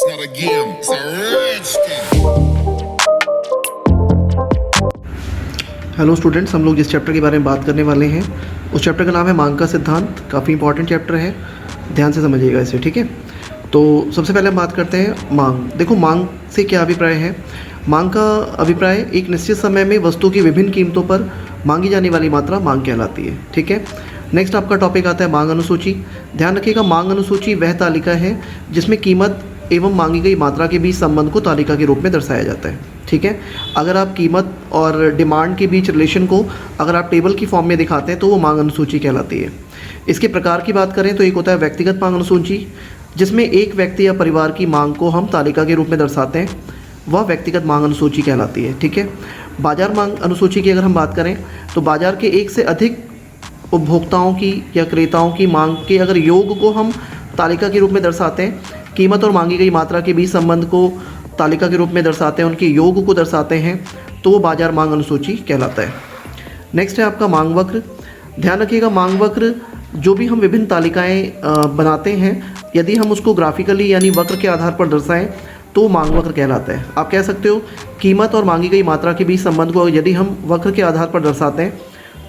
not a game, it's a rich thing. Hello students, हम लोग जिस चैप्टर के बारे में बात करने वाले हैं उस चैप्टर का नाम है मांग का सिद्धांत। काफ़ी इंपॉर्टेंट चैप्टर है, ध्यान से समझिएगा इसे, ठीक है। तो सबसे पहले हम बात करते हैं मांग। देखो, मांग से क्या अभिप्राय है। मांग का अभिप्राय एक निश्चित समय में वस्तु की विभिन्न कीमतों पर मांगी जाने वाली मात्रा मांग कहलाती है, ठीक है। नेक्स्ट आपका टॉपिक आता है मांग अनुसूची। ध्यान रखिएगा, मांग अनुसूची वह तालिका है जिसमें कीमत एवं मांगी गई मात्रा के बीच संबंध को तालिका के रूप में दर्शाया जाता है, ठीक है। अगर आप कीमत और डिमांड के बीच रिलेशन को अगर आप टेबल की फॉर्म में दिखाते हैं तो वो मांग अनुसूची कहलाती है। इसके प्रकार की बात करें तो एक होता है व्यक्तिगत मांग अनुसूची, जिसमें एक व्यक्ति या परिवार की मांग को हम तालिका के रूप में दर्शाते हैं, वह व्यक्तिगत मांग अनुसूची कहलाती है, ठीक है। बाजार मांग अनुसूची की अगर हम बात करें तो बाजार के एक से अधिक उपभोक्ताओं की या क्रेताओं की मांग के अगर योग को हम तालिका के रूप में दर्शाते हैं, कीमत और मांगी गई मात्रा के बीच संबंध को तालिका के रूप में दर्शाते हैं, उनके योग को दर्शाते हैं, तो वो बाजार मांग अनुसूची कहलाता है। नेक्स्ट है आपका मांग वक्र। ध्यान रखिएगा, मांग वक्र जो भी हम विभिन्न तालिकाएं बनाते हैं, यदि हम उसको ग्राफिकली यानी वक्र के आधार पर दर्शाएं तो मांग वक्र कहलाता है। आप कह सकते हो कीमत और मांगी गई मात्रा के बीच संबंध को यदि हम वक्र के आधार पर दर्शाते हैं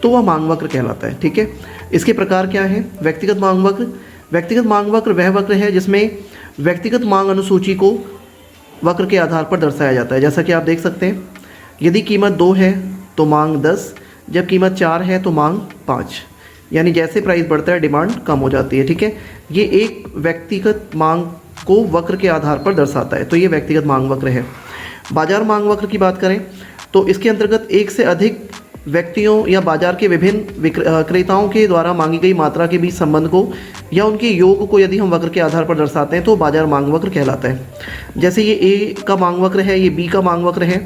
तो वह मांग वक्र कहलाता है, ठीक है। इसके प्रकार क्या है। व्यक्तिगत मांग वक्र। व्यक्तिगत मांग वक्र वह वक्र है जिसमें व्यक्तिगत मांग अनुसूची को वक्र के आधार पर दर्शाया जाता है। जैसा कि आप देख सकते हैं, यदि कीमत 2 है तो मांग 10, जब कीमत 4 है तो मांग 5, यानी जैसे प्राइस बढ़ता है डिमांड कम हो जाती है, ठीक है। ये एक व्यक्तिगत मांग को वक्र के आधार पर दर्शाता है, तो ये व्यक्तिगत मांग वक्र है। बाजार मांग वक्र की बात करें तो इसके अंतर्गत एक से अधिक व्यक्तियों या बाजार के विभिन्न क्रेताओं के द्वारा मांगी गई मात्रा के बीच संबंध को या उनके योग को यदि हम वक्र के आधार पर दर्शाते हैं तो बाजार मांग वक्र कहलाता है। जैसे ये ए का मांग वक्र है, ये बी का मांग वक्र है,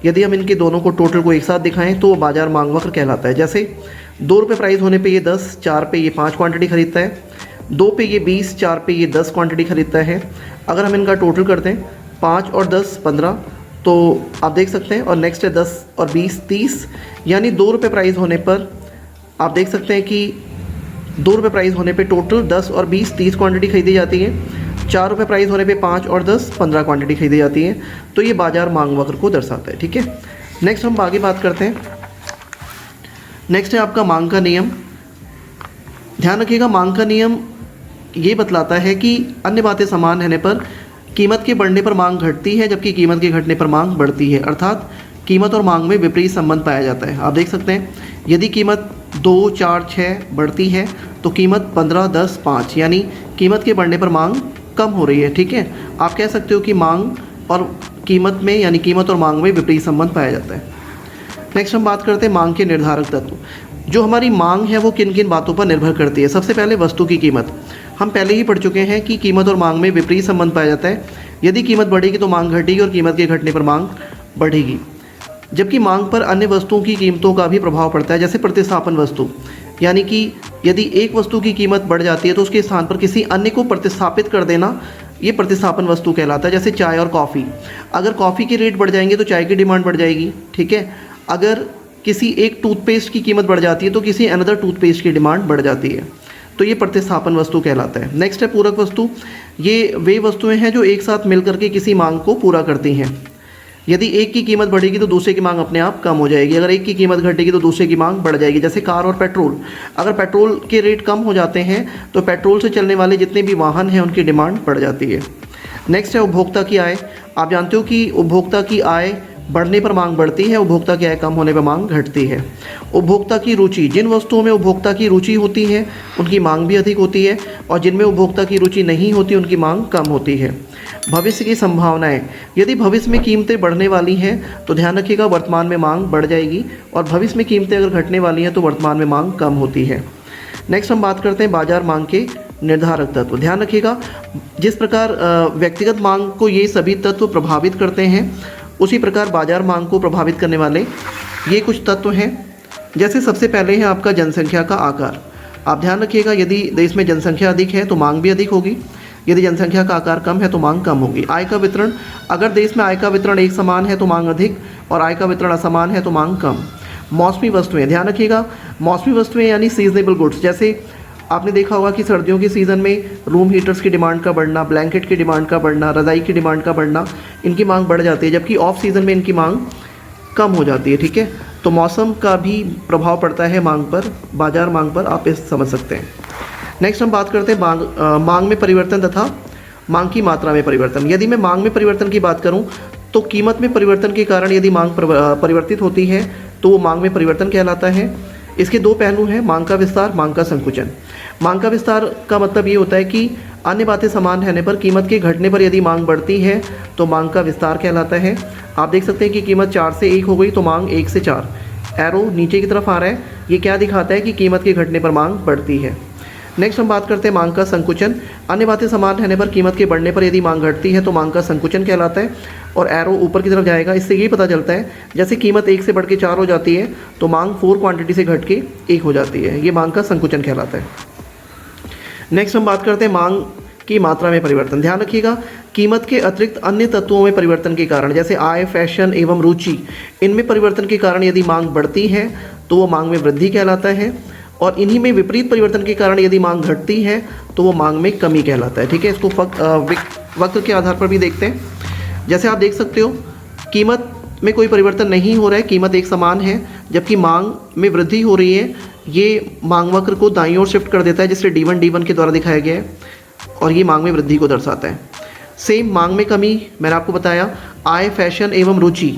यदि हम इनके दोनों को टोटल को एक साथ दिखाएं तो वो बाजार मांग वक्र कहलाता है। जैसे 2 रुपये प्राइस होने पे ये 10, 4 पे ये 5 क्वांटिटी खरीदता है, 2 पे ये 20, 4 पे ये 10 क्वांटिटी खरीदता है। अगर हम इनका टोटल करते हैं 5 और 10 15, तो आप देख सकते हैं। और नेक्स्ट है 10 और 20 30, यानी 2 रुपये प्राइस होने पर आप देख सकते हैं कि 2 रुपये प्राइस होने पे टोटल 10 और 20 30 क्वांटिटी खरीदी जाती है। 4 रुपये प्राइस होने पे 5 और 10 15 क्वांटिटी खरीदी जाती है। तो ये बाजार मांग वक्र को दर्शाता है, ठीक है। नेक्स्ट हम आगे बात करते हैं। नेक्स्ट है आपका मांग का नियम। ध्यान रखिएगा, मांग का नियम ये बतलाता है कि अन्य बातें समान रहने पर कीमत के बढ़ने पर मांग घटती है, जबकि कीमत के घटने पर मांग बढ़ती है। अर्थात कीमत और मांग में विपरीत संबंध पाया जाता है। आप देख सकते हैं, यदि कीमत 2 4 6 बढ़ती है तो कीमत 15 10 5, यानी कीमत के बढ़ने पर मांग कम हो रही है, ठीक है। आप कह सकते हो कि मांग और कीमत में यानी कीमत और मांग में विपरीत संबंध पाया जाता है। नेक्स्ट हम बात करते हैं मांग के निर्धारक तत्व। जो हमारी मांग है वो किन किन बातों पर निर्भर करती है। सबसे पहले वस्तु की कीमत। हम पहले ही पढ़ चुके हैं कि कीमत और मांग में विपरीत संबंध पाया जाता है। यदि कीमत बढ़ेगी तो मांग घटेगी और कीमत के घटने पर मांग बढ़ेगी। जबकि मांग पर अन्य वस्तुओं की कीमतों का भी प्रभाव पड़ता है, जैसे प्रतिस्थापन वस्तु, यानी कि यदि एक वस्तु की कीमत बढ़ जाती है तो उसके स्थान पर किसी अन्य को प्रतिस्थापित कर देना, ये प्रतिस्थापन वस्तु कहलाता है। जैसे चाय और कॉफ़ी, अगर कॉफ़ी के रेट बढ़ जाएंगे तो चाय की डिमांड बढ़ जाएगी, ठीक है। अगर किसी एक टूथपेस्ट की कीमत बढ़ जाती है तो किसी अनदर टूथपेस्ट की डिमांड बढ़ जाती है, तो ये प्रतिस्थापन वस्तु कहलाता है। नेक्स्ट है पूरक वस्तु। ये वे वस्तुएं हैं जो एक साथ मिलकर के किसी मांग को पूरा करती हैं। यदि एक की कीमत बढ़ेगी तो दूसरे की मांग अपने आप कम हो जाएगी, अगर एक की कीमत घटेगी तो दूसरे की मांग बढ़ जाएगी। जैसे कार और पेट्रोल, अगर पेट्रोल के रेट कम हो जाते हैं तो पेट्रोल से चलने वाले जितने भी वाहन हैं उनकी डिमांड बढ़ जाती है। नेक्स्ट है उपभोक्ता की आय। आप जानते हो कि उपभोक्ता की आय बढ़ने पर मांग बढ़ती है, उपभोक्ता की आय कम होने पर मांग घटती है। उपभोक्ता की रुचि। जिन वस्तुओं में उपभोक्ता की रुचि होती है उनकी मांग भी अधिक होती है, और जिनमें उपभोक्ता की रुचि नहीं होती उनकी मांग कम होती है। भविष्य की संभावनाएं। यदि भविष्य में कीमतें बढ़ने वाली हैं तो ध्यान रखिएगा वर्तमान में मांग बढ़ जाएगी, और भविष्य में कीमतें अगर घटने वाली हैं तो वर्तमान में मांग कम होती है। नेक्स्ट हम बात करते हैं बाजार मांग के निर्धारक तत्व। ध्यान रखिएगा, जिस प्रकार व्यक्तिगत मांग को ये सभी तत्व प्रभावित करते हैं, उसी प्रकार बाजार मांग को प्रभावित करने वाले ये कुछ तत्व हैं। जैसे सबसे पहले है आपका जनसंख्या का आकार। आप ध्यान रखिएगा, यदि देश में जनसंख्या अधिक है तो मांग भी अधिक होगी, यदि जनसंख्या का आकार कम है तो मांग कम होगी। आय का वितरण। अगर देश में आय का वितरण एक समान है तो मांग अधिक, और आय का वितरण असमान है तो मांग कम। मौसमी वस्तुएं। ध्यान रखिएगा, मौसमी वस्तुएं यानी सीजनेबल गुड्स, जैसे आपने देखा होगा कि सर्दियों के सीज़न में रूम हीटर्स की डिमांड का बढ़ना, ब्लैंकेट की डिमांड का बढ़ना, रज़ाई की डिमांड का बढ़ना, इनकी मांग बढ़ जाती है, जबकि ऑफ सीज़न में इनकी मांग कम हो जाती है। ठीक है, तो मौसम का भी प्रभाव पड़ता है मांग पर, बाज़ार मांग पर, आप इस समझ सकते हैं। नेक्स्ट हम बात करते हैं मांग में परिवर्तन तथा मांग की मात्रा में परिवर्तन। यदि मैं मांग में परिवर्तन की बात करूं तो कीमत में परिवर्तन के कारण यदि मांग परिवर्तित होती है तो वो मांग में परिवर्तन कहलाता है। इसके दो पहलू हैं, मांग का विस्तार, मांग का संकुचन। मांग का विस्तार का मतलब ये होता है कि अन्य बातें समान रहने पर, कीमत के घटने पर यदि मांग बढ़ती है तो मांग का विस्तार कहलाता है। आप देख सकते हैं कि कीमत 4 से 1 हो गई तो मांग 1 से 4, एरो नीचे की तरफ आ रहा है, ये क्या दिखाता है कि कीमत के घटने पर मांग बढ़ती है। नेक्स्ट हम बात करते हैं मांग का संकुचन। अन्य बातें समान रहने पर, कीमत के बढ़ने पर यदि मांग घटती है तो मांग का संकुचन कहलाता है, और एरो ऊपर की तरफ जाएगा। इससे ये पता चलता है जैसे कीमत 1 से बढ़ के 4 हो जाती है तो मांग 4 क्वांटिटी से घट के 1 हो जाती है, ये मांग का संकुचन कहलाता है। नेक्स्ट हम बात करते हैं मांग की मात्रा में परिवर्तन। ध्यान रखिएगा, कीमत के अतिरिक्त अन्य तत्वों में परिवर्तन के कारण, जैसे आय, फैशन एवं रुचि, इनमें परिवर्तन के कारण यदि मांग बढ़ती है तो वो मांग में वृद्धि कहलाता है, और इन्हीं में विपरीत परिवर्तन के कारण यदि मांग घटती है तो वो मांग में कमी कहलाता है। ठीक है, इसको वक्र के आधार पर भी देखते हैं। जैसे आप देख सकते हो, कीमत में कोई परिवर्तन नहीं हो रहा है, कीमत एक समान है, जबकि मांग में वृद्धि हो रही है। ये मांग वक्र को दाईं ओर शिफ्ट कर देता है, जिससे D1 के द्वारा दिखाया गया है, और ये मांग में वृद्धि को दर्शाता है। सेम मांग में कमी, मैंने आपको बताया, आय, फैशन एवं रुचि,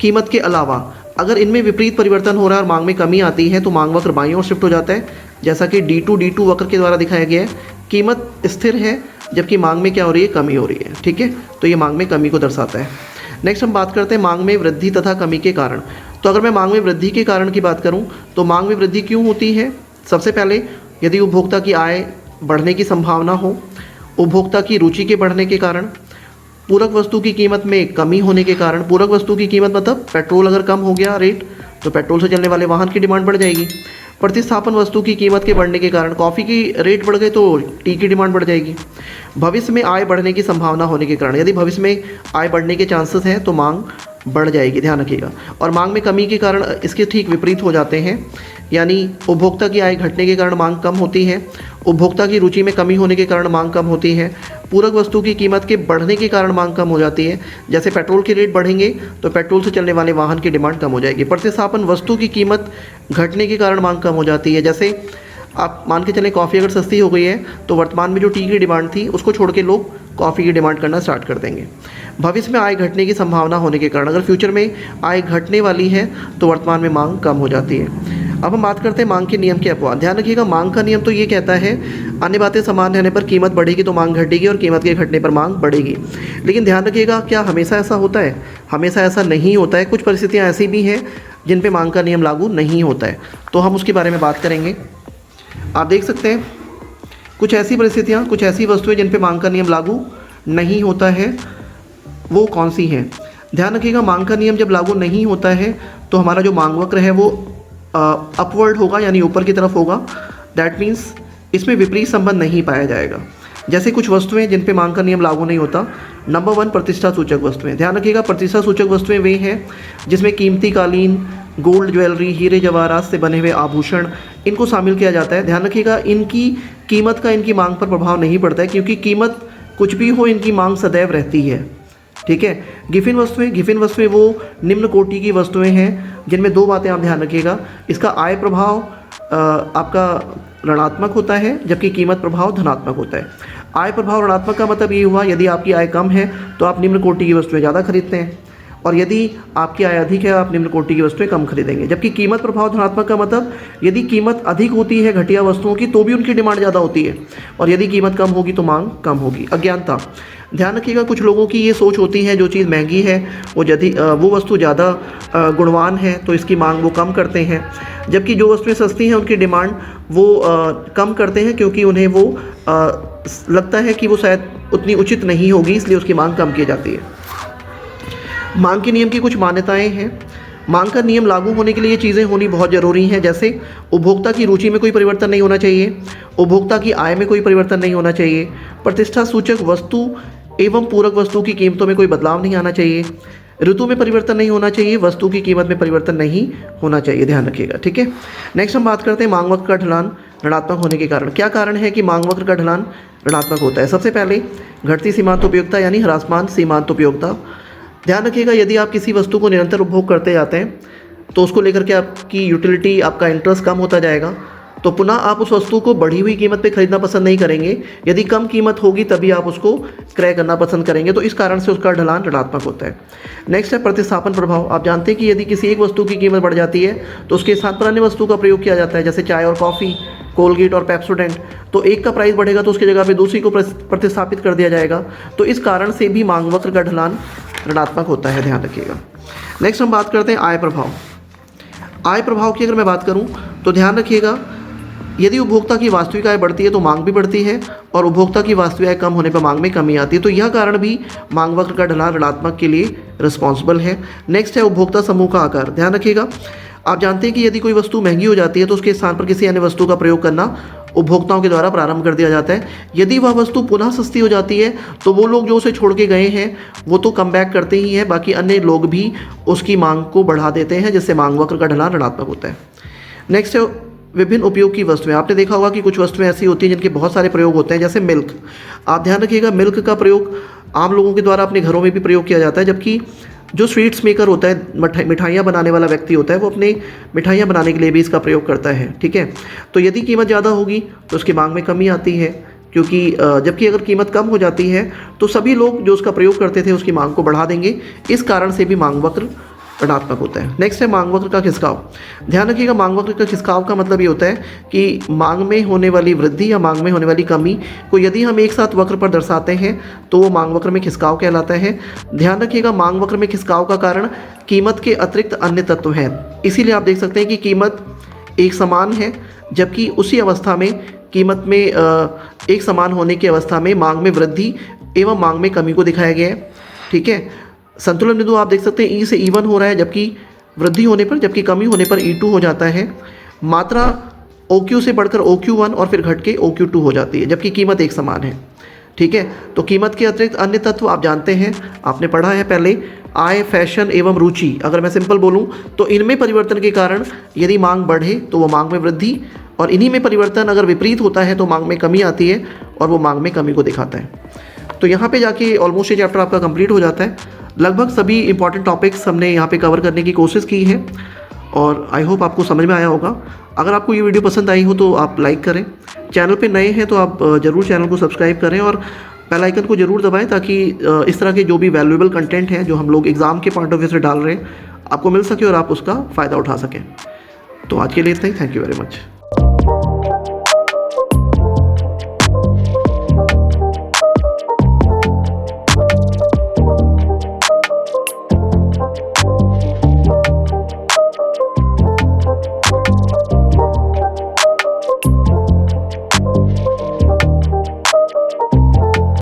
कीमत के अलावा अगर इनमें विपरीत परिवर्तन हो रहा है और मांग में कमी आती है तो मांग वक्र बाईं ओर शिफ्ट हो जाता है, जैसा कि D2 वक्र के द्वारा दिखाया गया है। कीमत स्थिर है जबकि मांग में क्या हो रही है, कमी हो रही है। ठीक है, तो ये मांग में कमी को दर्शाता है। नेक्स्ट हम बात करते हैं मांग में वृद्धि तथा कमी के कारण। तो अगर मैं मांग में वृद्धि के कारण की बात करूं तो मांग में वृद्धि क्यों होती है? सबसे पहले यदि उपभोक्ता की आय बढ़ने की संभावना हो, उपभोक्ता की रुचि के बढ़ने के कारण, पूरक वस्तु की कीमत में कमी होने के कारण। पूरक वस्तु की कीमत मतलब पेट्रोल अगर कम हो गया रेट तो पेट्रोल से चलने वाले वाहन की डिमांड बढ़ जाएगी। प्रतिस्थापन वस्तु की कीमत के बढ़ने के कारण, कॉफ़ी की रेट बढ़ गए तो टी की डिमांड बढ़ जाएगी। भविष्य में आय बढ़ने की संभावना होने के कारण, यदि भविष्य में आय बढ़ने के चांसेस हैं तो मांग बढ़ जाएगी, ध्यान रखिएगा। और मांग में कमी के कारण इसके ठीक विपरीत हो जाते हैं, यानी उपभोक्ता की आय घटने के कारण मांग कम होती है, उपभोक्ता की रुचि में कमी होने के कारण मांग कम होती है, पूरक वस्तु की कीमत के बढ़ने के कारण मांग कम हो जाती है। जैसे पेट्रोल के रेट बढ़ेंगे तो पेट्रोल से चलने वाले वाहन की डिमांड कम हो जाएगी। प्रतिस्थापन वस्तु की कीमत घटने के कारण मांग कम हो जाती है। जैसे आप मान के चलें कॉफ़ी अगर सस्ती हो गई है तो वर्तमान में जो टी की डिमांड थी उसको छोड़ के लोग कॉफ़ी की डिमांड करना स्टार्ट कर देंगे। भविष्य में आय घटने की संभावना होने के कारण, अगर फ्यूचर में आय घटने वाली है तो वर्तमान में मांग कम हो जाती है। अब हम बात करते हैं मांग के नियम के अपवाद। ध्यान रखिएगा, मांग का नियम तो ये कहता है अन्य बातें समान रहने पर कीमत बढ़ेगी तो मांग घटेगी और कीमत के घटने पर मांग बढ़ेगी। लेकिन ध्यान रखिएगा, क्या हमेशा ऐसा होता है? हमेशा ऐसा नहीं होता है। कुछ परिस्थितियाँ ऐसी भी हैं जिन पे मांग का नियम लागू नहीं होता है, तो हम उसके बारे में बात करेंगे। आप देख सकते हैं कुछ ऐसी परिस्थितियाँ, कुछ ऐसी वस्तुएं जिन पे मांग का नियम लागू नहीं होता है, वो कौन सी हैं? ध्यान रखिएगा, मांग का नियम जब लागू नहीं होता है तो हमारा जो मांग वक्र है वो अपवर्ड होगा, यानी ऊपर की तरफ होगा। दैट मीन्स इसमें विपरीत संबंध नहीं पाया जाएगा। जैसे कुछ वस्तुएं जिन पे मांग का नियम लागू नहीं होता। नंबर 1, प्रतिष्ठा सूचक वस्तुएं। ध्यान रखिएगा, प्रतिष्ठा सूचक वस्तुएं वे हैं जिसमें कीमती कालीन, गोल्ड ज्वेलरी, हीरे जवाहरात से बने हुए आभूषण, इनको शामिल किया जाता है। ध्यान रखिएगा, इनकी कीमत का इनकी मांग पर प्रभाव नहीं पड़ता है, क्योंकि कीमत कुछ भी हो इनकी मांग सदैव रहती है। ठीक है। गिफिन वस्तुएं वो निम्न कोटि की वस्तुएं हैं जिनमें दो बातें आप ध्यान रखिएगा। इसका आय प्रभाव आपका ऋणात्मक होता है, जबकि कीमत प्रभाव धनात्मक होता है। आय प्रभाव ऋणात्मक का मतलब ये हुआ, यदि आपकी आय कम है तो आप निम्न कोटि की वस्तुएं ज़्यादा खरीदते हैं, और यदि आपकी आय अधिक है आप निम्न कोटि की वस्तुएं कम खरीदेंगे। जबकि कीमत प्रभाव धनात्मक का मतलब, यदि कीमत अधिक होती है घटिया वस्तुओं की तो भी उनकी डिमांड ज़्यादा होती है, और यदि कीमत कम होगी तो मांग कम होगी। अज्ञानता। ध्यान रखिएगा, कुछ लोगों की ये सोच होती है जो चीज़ महंगी है वो वस्तु ज़्यादा गुणवान है तो इसकी मांग वो कम करते हैं, जबकि जो वस्तुएं सस्ती हैं उनकी डिमांड वो कम करते हैं, क्योंकि उन्हें वो लगता है कि वो शायद उतनी उचित नहीं होगी, इसलिए उसकी मांग कम की जाती है। मांग के नियम की कुछ मान्यताएं हैं। मांग का नियम लागू होने के लिए ये चीज़ें होनी बहुत ज़रूरी हैं, जैसे उपभोक्ता की रुचि में कोई परिवर्तन नहीं होना चाहिए, उपभोक्ता की आय में कोई परिवर्तन नहीं होना चाहिए, प्रतिष्ठा सूचक वस्तु एवं पूरक वस्तु की कीमतों में कोई बदलाव नहीं आना चाहिए, ऋतु में परिवर्तन नहीं होना चाहिए, वस्तु की कीमत में परिवर्तन नहीं होना चाहिए। ध्यान रखिएगा, ठीक है। नेक्स्ट हम बात करते हैं मांग वक्र का ढलान। ऋणात्मक होने के कारण। क्या कारण है कि मांग वक्र का ढलान ऋणात्मक होता है? सबसे पहले घटती सीमांत उपयोगिता यानी ह्रासमान सीमांत उपयोगिता। ध्यान रखिएगा, यदि आप किसी वस्तु को निरंतर उपभोग करते जाते हैं तो उसको लेकर के आपकी यूटिलिटी, आपका इंटरेस्ट कम होता जाएगा, तो पुनः आप उस वस्तु को बढ़ी हुई कीमत पे खरीदना पसंद नहीं करेंगे। यदि कम कीमत होगी तभी आप उसको क्रय करना पसंद करेंगे, तो इस कारण से उसका ढलान ऋणात्मक होता है। नेक्स्ट है प्रतिस्थापन प्रभाव। आप जानते हैं कि यदि किसी एक वस्तु की कीमत बढ़ जाती है तो उसके स्थान पर अन्य वस्तु का प्रयोग किया जाता है, जैसे चाय और कॉफ़ी, कोलगेट और पेप्सोडेंट। तो एक का प्राइस बढ़ेगा तो उसकी जगह पे दूसरी को प्रतिस्थापित कर दिया जाएगा, तो इस कारण से भी मांग वक्र का ढलान ऋणात्मक होता है, ध्यान रखिएगा। नेक्स्ट हम बात करते हैं आय प्रभाव। आय प्रभाव की अगर मैं बात करूं तो ध्यान रखिएगा, यदि उपभोक्ता की वास्तविक आय बढ़ती है तो मांग भी बढ़ती है, और उपभोक्ता की वास्तविक आय कम होने पर मांग में कमी आती है, तो यह कारण भी मांग वक्र का ढलान ऋणात्मक के लिए रिस्पॉन्सिबल है। नेक्स्ट है उपभोक्ता समूह का आकार। ध्यान रखिएगा, आप जानते हैं कि यदि कोई वस्तु महंगी हो जाती है तो उसके स्थान पर किसी अन्य वस्तु का प्रयोग करना उपभोक्ताओं के द्वारा प्रारंभ कर दिया जाता है। यदि वह वस्तु पुनः सस्ती हो जाती है तो वो लोग जो उसे छोड़ के गए हैं वो तो कम बैक करते ही हैं, बाकी अन्य लोग भी उसकी मांग को बढ़ा देते हैं, जिससे मांग वक्र का ढलान ऋणात्मक होता है। नेक्स्ट है विभिन्न उपयोग की वस्तुएं। आपने देखा होगा कि कुछ वस्तुएं ऐसी होती हैं जिनके बहुत सारे प्रयोग होते हैं, जैसे मिल्क। आप ध्यान रखिएगा, मिल्क का प्रयोग आम लोगों के द्वारा अपने घरों में भी प्रयोग किया जाता है, जबकि जो स्वीट्स मेकर होता है, मिठाइयाँ बनाने वाला व्यक्ति होता है, वो अपने मिठाइयाँ बनाने के लिए भी इसका प्रयोग करता है, ठीक है। तो यदि कीमत ज़्यादा होगी तो उसकी मांग में कमी आती है, क्योंकि जबकि अगर कीमत कम हो जाती है तो सभी लोग जो उसका प्रयोग करते थे उसकी मांग को बढ़ा देंगे, इस कारण से भी मांग वक्र ऋणात्मक होता है। नेक्स्ट है मांग वक्र का खिसकाव। ध्यान रखिएगा, मांग वक्र का खिसकाव का मतलब ये होता है कि मांग में होने वाली वृद्धि या मांग में होने वाली कमी को यदि हम एक साथ वक्र पर दर्शाते हैं तो वो मांग वक्र में खिसकाव कहलाता है। ध्यान रखिएगा, मांग वक्र में खिसकाव का कारण कीमत के अतिरिक्त अन्य तत्व हैं। इसीलिए आप देख सकते हैं कि कीमत एक समान है, जबकि उसी अवस्था में कीमत में एक समान होने की अवस्था में मांग में वृद्धि एवं मांग में कमी को दिखाया गया है, ठीक है। संतुलन बिंदु आप देख सकते हैं ई से E1 हो रहा है, जबकि वृद्धि होने पर, जबकि कमी होने पर E2 हो जाता है। मात्रा OQ से बढ़कर OQ1 और फिर घट के OQ2 हो जाती है, जबकि कीमत एक समान है, ठीक है। तो कीमत के अतिरिक्त अन्य तत्व आप जानते हैं, आपने पढ़ा है पहले, आय, फैशन एवं रुचि। अगर मैं सिंपल बोलूँ तो इनमें परिवर्तन के कारण यदि मांग बढ़े तो वो मांग में वृद्धि, और इन्हीं में परिवर्तन अगर विपरीत होता है तो मांग में कमी आती है और वो मांग में कमी को दिखाता है। तो यहाँ पे जाके ऑलमोस्ट ये चैप्टर आपका कंप्लीट हो जाता है। लगभग सभी इंपॉर्टेंट टॉपिक्स हमने यहाँ पे कवर करने की कोशिश की है, और आई होप आपको समझ में आया होगा। अगर आपको ये वीडियो पसंद आई हो तो आप लाइक करें, चैनल पे नए हैं तो आप ज़रूर चैनल को सब्सक्राइब करें और बेल आइकन को ज़रूर दबाएं, ताकि इस तरह के जो भी वैल्यूएबल कंटेंट हैं जो हम लोग एग्ज़ाम के पॉइंट ऑफ व्यू से डाल रहे हैं आपको मिल सके और आप उसका फ़ायदा उठा सकें। तो आज के लिए इतना ही। Thank you very much.